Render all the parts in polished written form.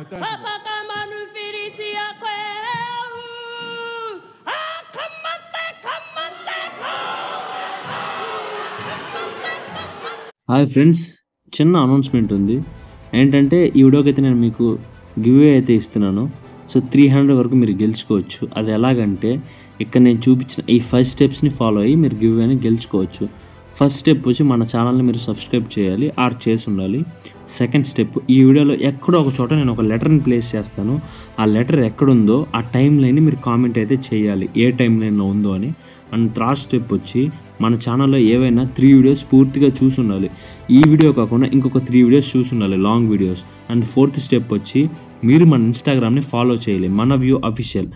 Hi friends, చిన్న announcement ఉంది. ఏంటంటే ఈ వీడియోకి అయితే నేను మీకు గివ్ అయితే ఇస్తున్నాను. సో 300 వరకు మీరు గెలుచుకోవచ్చు. అది ఎలాగంటే ఇక్కడ నేను చూపించిన ఈ 5 స్టెప్స్ని ఫాలో అయ్యి మీరు గివ్ అని గెలుచుకోవచ్చు. ఫస్ట్ స్టెప్ వచ్చి మన ఛానల్ని మీరు సబ్స్క్రైబ్ చేయాలి, ఆర్ చేసి ఉండాలి. సెకండ్ స్టెప్, ఈ వీడియోలో ఎక్కడో ఒక చోట నేను ఒక లెటర్ని ప్లేస్ చేస్తాను. ఆ లెటర్ ఎక్కడుందో ఆ టైం లైన్ని మీరు కామెంట్ అయితే చేయాలి, ఏ టైం లైన్లో ఉందో అని. అండ్ థర్డ్ స్టెప్ వచ్చి మన ఛానల్లో ఏవైనా 3 వీడియోస్ పూర్తిగా చూసి ఉండాలి. ఈ వీడియో కాకుండా ఇంకొక 3 వీడియోస్ చూసి ఉండాలి, long videos. And fourth step వచ్చి మీరు మన ఇన్స్టాగ్రామ్ని ఫాలో చేయాలి, మన వ్యూ అఫీషియల్.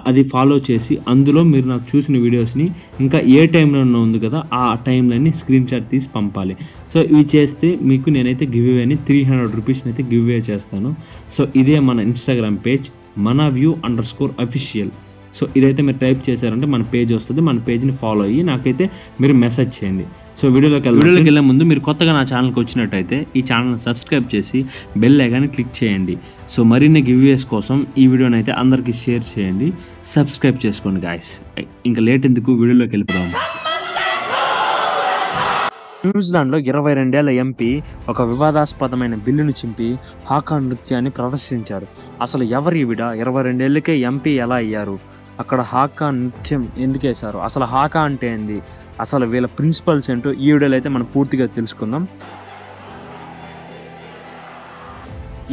అది ఫాలో చేసి అందులో మీరు నాకు చూసిన వీడియోస్ని ఇంకా ఏ టైంలో ఉంది కదా ఆ టైంలోని స్క్రీన్ షాట్ తీసి పంపాలి. సో ఇవి చేస్తే మీకు నేనైతే గివ్ అవేని 300 రూపీస్ని అయితే గివ్ అవే చేస్తాను. సో ఇదే మన ఇన్స్టాగ్రామ్ పేజ్, మన వ్యూ _అఫీషియల్. సో ఇదైతే మీరు టైప్ చేశారంటే మన పేజ్ వస్తుంది. మన పేజ్ని ఫాలో అయ్యి నాకైతే మీరు మెసేజ్ చేయండి. సో వీడియోలోకి వెళ్ళే ముందు మీరు కొత్తగా నా ఛానల్కి వచ్చినట్టయితే ఈ ఛానల్ని సబ్స్క్రైబ్ చేసి బెల్ ఐకాన్ని క్లిక్ చేయండి. సో మరిన్ని గివ్వేస్ కోసం ఈ వీడియోని అయితే అందరికీ షేర్ చేయండి, సబ్స్క్రైబ్ చేసుకోండి గాయస్. ఇంకా లేట్ ఎందుకు, వీడియోలోకి వెళ్ళిపోదాం. న్యూజిలాండ్లో 22 ఏళ్ల ఎంపీ ఒక వివాదాస్పదమైన బిల్లును చింపి హాకా నృత్యాన్ని ప్రదర్శించారు. అసలు ఎవరు ఈవిడ? 22 ఏళ్ళకే ఎంపీ ఎలా అయ్యారు? అక్కడ హాకా నృత్యం ఎందుకు వేశారు? అసలు హాకా అంటే ఏంది? అసలు వీళ్ళ ప్రిన్సిపల్స్ ఏంటో ఈ వీడియోలో అయితే మనం పూర్తిగా తెలుసుకుందాం.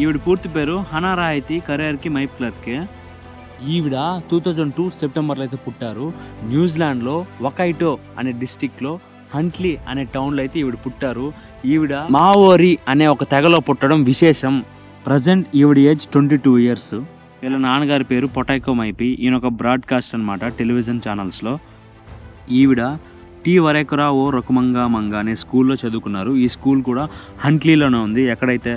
ఈవిడ పూర్తి పేరు హనా రాయతి కరేర్కి మైప్ క్లర్క్. ఈవిడ 2002 సెప్టెంబర్లో అయితే పుట్టారు. న్యూజిలాండ్లో వకైటో అనే డిస్టిక్లో హంట్లీ అనే టౌన్లో అయితే ఈవిడ పుట్టారు. ఈవిడ మావోరి అనే ఒక తెగలో పుట్టడం విశేషం. ప్రజెంట్ ఈవిడ ఏజ్ 22 ఇయర్స్. వీళ్ళ నాన్నగారి పేరు పొటైకో మైపి. ఈయన ఒక బ్రాడ్కాస్ట్ అనమాట టెలివిజన్ ఛానల్స్లో. ఈవిడ టీ వరేకురా ఓ రకుమంగా మంగా అనే స్కూల్లో చదువుకున్నారు. ఈ స్కూల్ కూడా హంట్లీలోనే ఉంది. ఎక్కడైతే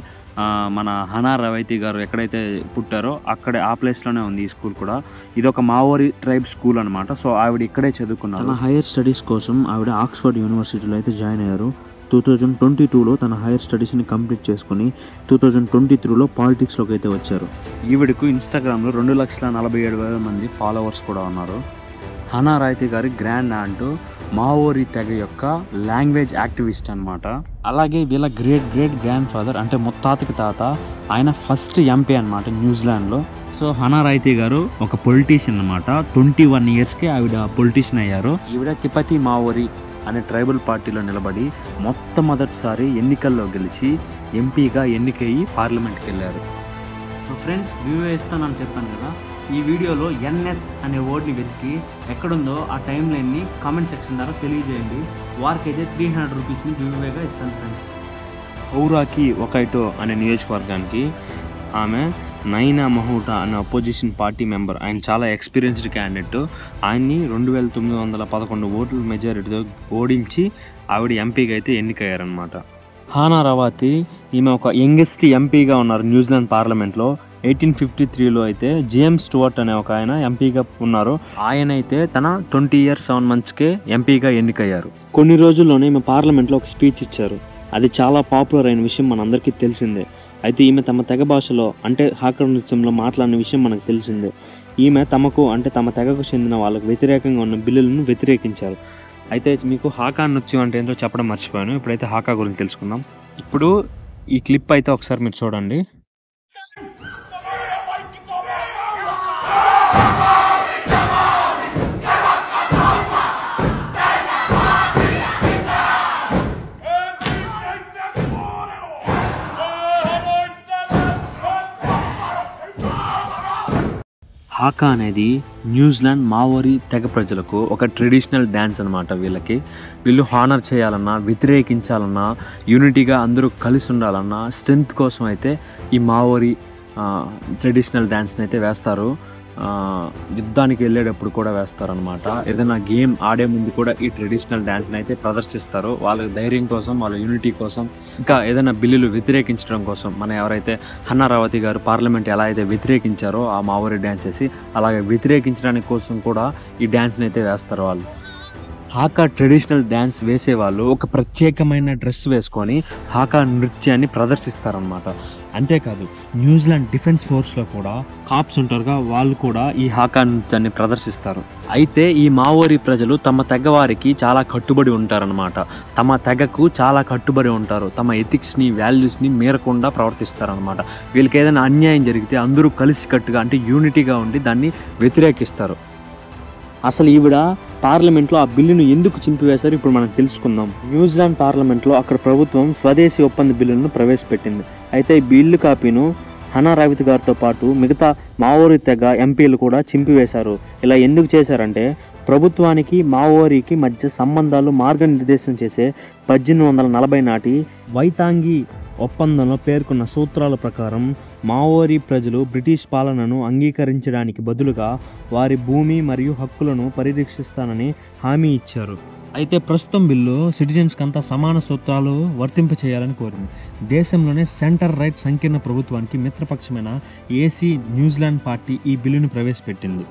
మన హనా రవైతి గారు ఎక్కడైతే పుట్టారో అక్కడే ఆ ప్లేస్లోనే ఉంది ఈ స్కూల్ కూడా. ఇది ఒక మావోరి ట్రైబ్ స్కూల్ అనమాట. సో ఆవిడ ఇక్కడే చదువుకున్నారు. తన హైయర్ స్టడీస్ కోసం ఆవిడ ఆక్స్ఫర్డ్ యూనివర్సిటీలో అయితే జాయిన్ అయ్యారు. 2022లో తన హైయర్ స్టడీస్ని కంప్లీట్ చేసుకుని 2023లో పాలిటిక్స్లోకి అయితే వచ్చారు. ఈవిడకు ఇన్స్టాగ్రామ్లో 2,47,000 మంది ఫాలోవర్స్ కూడా ఉన్నారు. హనా రాయతి గారి గ్రాండ్ ఆంట్ మావోరి తెగ యొక్క లాంగ్వేజ్ యాక్టివిస్ట్ అనమాట. అలాగే వీళ్ళ గ్రేట్ గ్రాండ్ ఫాదర్ అంటే ముత్తాతకి తాత, ఆయన ఫస్ట్ ఎంపీ అనమాట న్యూజిలాండ్లో. సో హనా రాయతి గారు ఒక పొలిటీషియన్ అనమాట. 21 ఇయర్స్కి ఆవిడ పొలిటీషియన్ అయ్యారు. ఈవిడ తిపతి మావోరి అనే ట్రైబల్ పార్టీలో నిలబడి మొట్టమొదటిసారి ఎన్నికల్లో గెలిచి ఎంపీగా ఎన్నికయ్యి పార్లమెంట్కి వెళ్ళారు. సో ఫ్రెండ్స్, వ్యూ ఇస్తానని చెప్పాను కదా, ఈ వీడియోలో ఎన్ఎస్ అనే వర్డ్ని వెతికి ఎక్కడుందో ఆ టైం లైన్ని కామెంట్ సెక్షన్ ద్వారా తెలియజేయండి. వారికైతే 300 రూపీస్ని గివ్వేగా ఇస్తాను ఫ్రెండ్స్. ఔరాకి వకైటో అనే నియోజకవర్గానికి ఆమె నైనా మహూటా అనే అపోజిషన్ పార్టీ మెంబర్. ఆయన చాలా ఎక్స్పీరియన్స్డ్ క్యాండిడేట్. ఆయన్ని 2,911 ఓట్ల మెజారిటీతో ఓడించి ఆవిడ ఎంపీగా అయితే ఎన్నికయ్యారనమాట. హానా రవాతి ఈమె ఒక యంగెస్ట్ ఎంపీగా ఉన్నారు న్యూజిలాండ్ పార్లమెంట్లో. 1853లో అయితే జేమ్స్ స్టూవర్ట్ అనే ఒక ఆయన ఎంపీగా ఉన్నారు. ఆయన అయితే తన 20 ఇయర్స్ 7 monthsకే ఎంపీగా ఎన్నికయ్యారు. కొన్ని రోజుల్లోనే ఈమె పార్లమెంట్లో ఒక స్పీచ్ ఇచ్చారు. అది చాలా పాపులర్ అయిన విషయం మనందరికీ తెలిసిందే. అయితే ఈమె తమ తెగ భాషలో అంటే హాకా నృత్యంలో మాట్లాడిన విషయం మనకు తెలిసిందే. ఈమె తమకు అంటే తమ తెగకు చెందిన వాళ్ళకు వ్యతిరేకంగా ఉన్న బిల్లులను వ్యతిరేకించారు. అయితే మీకు హాకా నృత్యం అంటే ఏంటో చెప్పడం మర్చిపోయాను. ఇప్పుడైతే హాకా గురించి తెలుసుకుందాం. ఇప్పుడు ఈ క్లిప్ అయితే ఒకసారి మీరు చూడండి. హాకా అనేది న్యూజిలాండ్ మావోరి తెగ ప్రజలకు ఒక ట్రెడిషనల్ డ్యాన్స్ అనమాట. వీళ్ళు హానర్ చేయాలన్నా, వ్యతిరేకించాలన్నా, యూనిటీగా అందరూ కలిసి ఉండాలన్నా, స్ట్రెంగ్త్ కోసం అయితే ఈ మావోరి ట్రెడిషనల్ డ్యాన్స్ని అయితే వేస్తారు. యుద్ధానికి వెళ్ళేటప్పుడు కూడా వేస్తారనమాట. ఏదైనా గేమ్ ఆడే ముందు కూడా ఈ ట్రెడిషనల్ డాన్స్ని అయితే ప్రదర్శిస్తారు. వాళ్ళ ధైర్యం కోసం, వాళ్ళ యూనిటీ కోసం, ఇంకా ఏదైనా బిల్లులు వ్యతిరేకించడం కోసం. మన ఎవరైతే హన్నా రావతి గారు పార్లమెంట్ ఎలా అయితే వ్యతిరేకించారో ఆ మావోరి డ్యాన్స్ చేసి, అలాగే వ్యతిరేకించడానికి కోసం కూడా ఈ డ్యాన్స్ని అయితే వేస్తారు వాళ్ళు. హాకా ట్రెడిషనల్ డ్యాన్స్ వేసేవాళ్ళు ఒక ప్రత్యేకమైన డ్రెస్ వేసుకొని హాకా నృత్యాన్ని ప్రదర్శిస్తారనమాట. అంతేకాదు న్యూజిలాండ్ డిఫెన్స్ ఫోర్స్లో కూడా కాప్స్ ఉంటారుగా, వాళ్ళు కూడా ఈ హాకా నృత్యాన్ని ప్రదర్శిస్తారు. అయితే ఈ మావోరీ ప్రజలు తమ తెగవారికి చాలా కట్టుబడి ఉంటారనమాట. తమ తెగకు చాలా కట్టుబడి ఉంటారు. తమ ఎథిక్స్ని వాల్యూస్ని మీరకుండా ప్రవర్తిస్తారనమాట. వీళ్ళకి ఏదైనా అన్యాయం జరిగితే అందరూ కలిసికట్టుగా అంటే యూనిటీగా ఉండి దాన్ని వ్యతిరేకిస్తారు. అసలు ఈవిడ పార్లమెంట్లో ఆ బిల్లును ఎందుకు చింపివేశారు ఇప్పుడు మనం తెలుసుకుందాం. న్యూజిలాండ్ పార్లమెంట్లో అక్కడ ప్రభుత్వం స్వదేశీ ఒప్పంద బిల్లును ప్రవేశపెట్టింది. అయితే ఈ బిల్లు కాపీను హనా రావిత్ గారితో పాటు మిగతా మావోరీ తెగ ఎంపీలు కూడా చింపివేశారు. ఇలా ఎందుకు చేశారంటే ప్రభుత్వానికి మావోరీకి మధ్య సంబంధాలు మార్గనిర్దేశం చేసే 1840 నాటి వైతాంగి ఒప్పందంలో పేర్కొన్న సూత్రాల ప్రకారం మావోరీ ప్రజలు బ్రిటిష్ పాలనను అంగీకరించడానికి బదులుగా వారి భూమి మరియు హక్కులను పరిరక్షిస్తానని హామీ ఇచ్చారు. అయితే ప్రస్తుతం బిల్లు సిటిజన్స్కి అంతా సమాన సూత్రాలు వర్తింపచేయాలని కోరింది. దేశంలోనే సెంటర్ రైట్ సంకీర్ణ ప్రభుత్వానికి మిత్రపక్షమైన ఏసీ న్యూజిలాండ్ పార్టీ ఈ బిల్లును ప్రవేశపెట్టింది.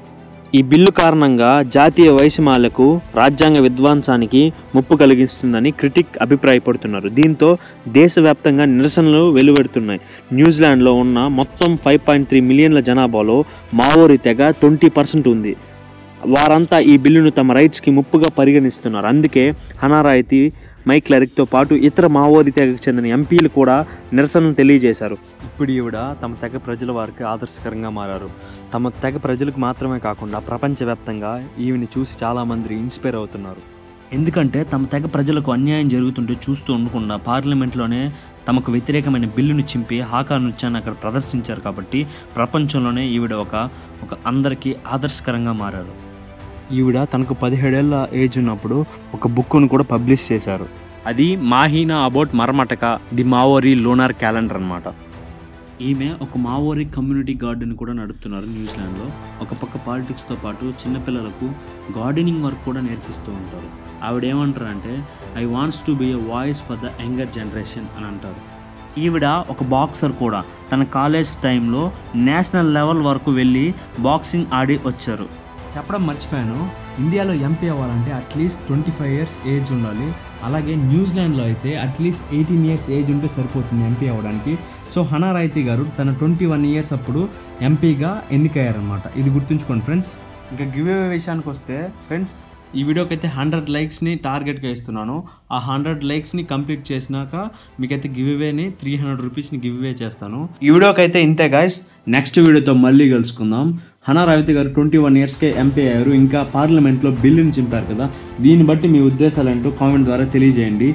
ఈ బిల్లు కారణంగా జాతీయ వైషమ్యాలకు రాజ్యాంగ విధ్వంసానికి ముప్పు కలిగిస్తుందని క్రిటిక్ అభిప్రాయపడుతున్నారు. దీంతో దేశవ్యాప్తంగా నిరసనలు వెలువడుతున్నాయి. న్యూజిలాండ్లో ఉన్న మొత్తం 5.3 మిలియన్ల జనాభాలో మావోరీ తెగ 20% ఉంది. వారంతా ఈ బిల్లును తమ రైట్స్కి ముప్పుగా పరిగణిస్తున్నారు. అందుకే హనా రాయితీ, మైక్ క్లెరిక్తో పాటు ఇతర మావోరీ తెగకు చెందిన ఎంపీలు కూడా నిరసనలు తెలియజేశారు. ఇప్పుడు ఈవిడ తమ తెగ ప్రజల వారికి ఆదర్శకరంగా మారారు. తమ తెగ ప్రజలకు మాత్రమే కాకుండా ప్రపంచవ్యాప్తంగా ఈవిని చూసి చాలామంది ఇన్స్పైర్ అవుతున్నారు. ఎందుకంటే తమ తెగ ప్రజలకు అన్యాయం జరుగుతుంటే చూస్తూ ఉండకుండా పార్లమెంట్లోనే తమకు వ్యతిరేకమైన బిల్లును చింపి హాకా నృత్యాన్ని అక్కడ ప్రదర్శించారు. కాబట్టి ప్రపంచంలోనే ఈవిడ ఒక అందరికీ ఆదర్శకరంగా మారారు. ఈవిడ తనకు 17 ఏళ్ళ ఏజ్ ఉన్నప్పుడు ఒక బుక్ను కూడా పబ్లిష్ చేశారు. అది మాహీనా అబౌట్ మర్మటక ది మావోరీ లూనార్ క్యాలెండర్ అనమాట. ఈమె ఒక మావోరీ కమ్యూనిటీ గార్డెన్ కూడా నడుపుతున్నారు న్యూజిలాండ్లో. ఒక పక్క పాలిటిక్స్తో పాటు చిన్నపిల్లలకు గార్డెనింగ్ వర్క్ కూడా నేర్పిస్తూ ఉంటారు. ఆవిడ ఏమంటారంటే I wants to be a voice for the younger generation అని అంటారు. ఈవిడ ఒక బాక్సర్ కూడా. తన కాలేజ్ టైంలో నేషనల్ లెవెల్ వరకు వెళ్ళి బాక్సింగ్ ఆడి వచ్చారు. చెప్పడం మర్చిపోయాను, ఇండియాలో ఎంపీ అవ్వాలంటే అట్లీస్ట్ 25 years ఏజ్ ఉండాలి. అలాగే న్యూజిలాండ్లో అయితే అట్లీస్ట్ 18 years ఏజ్ ఉంటే సరిపోతుంది ఎంపీ అవ్వడానికి. సో హనా రాయితీ గారు తన 21 years అప్పుడు ఎంపీగా ఎన్నికయ్యారనమాట. ఇది గుర్తుంచుకోండి ఫ్రెండ్స్. ఇంకా గివ్ అవే విషయానికి వస్తే ఫ్రెండ్స్, ఈ వీడియోకి అయితే 100 likesని టార్గెట్గా ఇస్తున్నాను. ఆ 100 likesని కంప్లీట్ చేసినాక మీకైతే గివ్ అవేని 300 రూపీస్ని గివ్ అవే చేస్తాను. ఈ వీడియోకి అయితే ఇంతే గాయస్. నెక్స్ట్ వీడియోతో మళ్ళీ కలుసుకుందాం. హనా రావిత్ గారు 21 yearsకే ఎంపీ అయ్యారు. ఇంకా పార్లమెంట్లో బిల్లుని చింపారు కదా, దీన్ని బట్టి మీ ఉద్దేశాలు ఏంటో కామెంట్ ద్వారా తెలియజేయండి.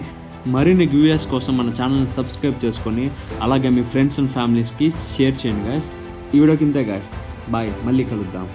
మరిన్ని గివ్వేస్ కోసం మన ఛానల్ని సబ్స్క్రైబ్ చేసుకొని అలాగే మీ ఫ్రెండ్స్ అండ్ ఫ్యామిలీస్కి షేర్ చేయండి గాయస్. ఈ వీడియోకి ఇంతే గాయస్. బాయ్, మళ్ళీ కలుద్దాం.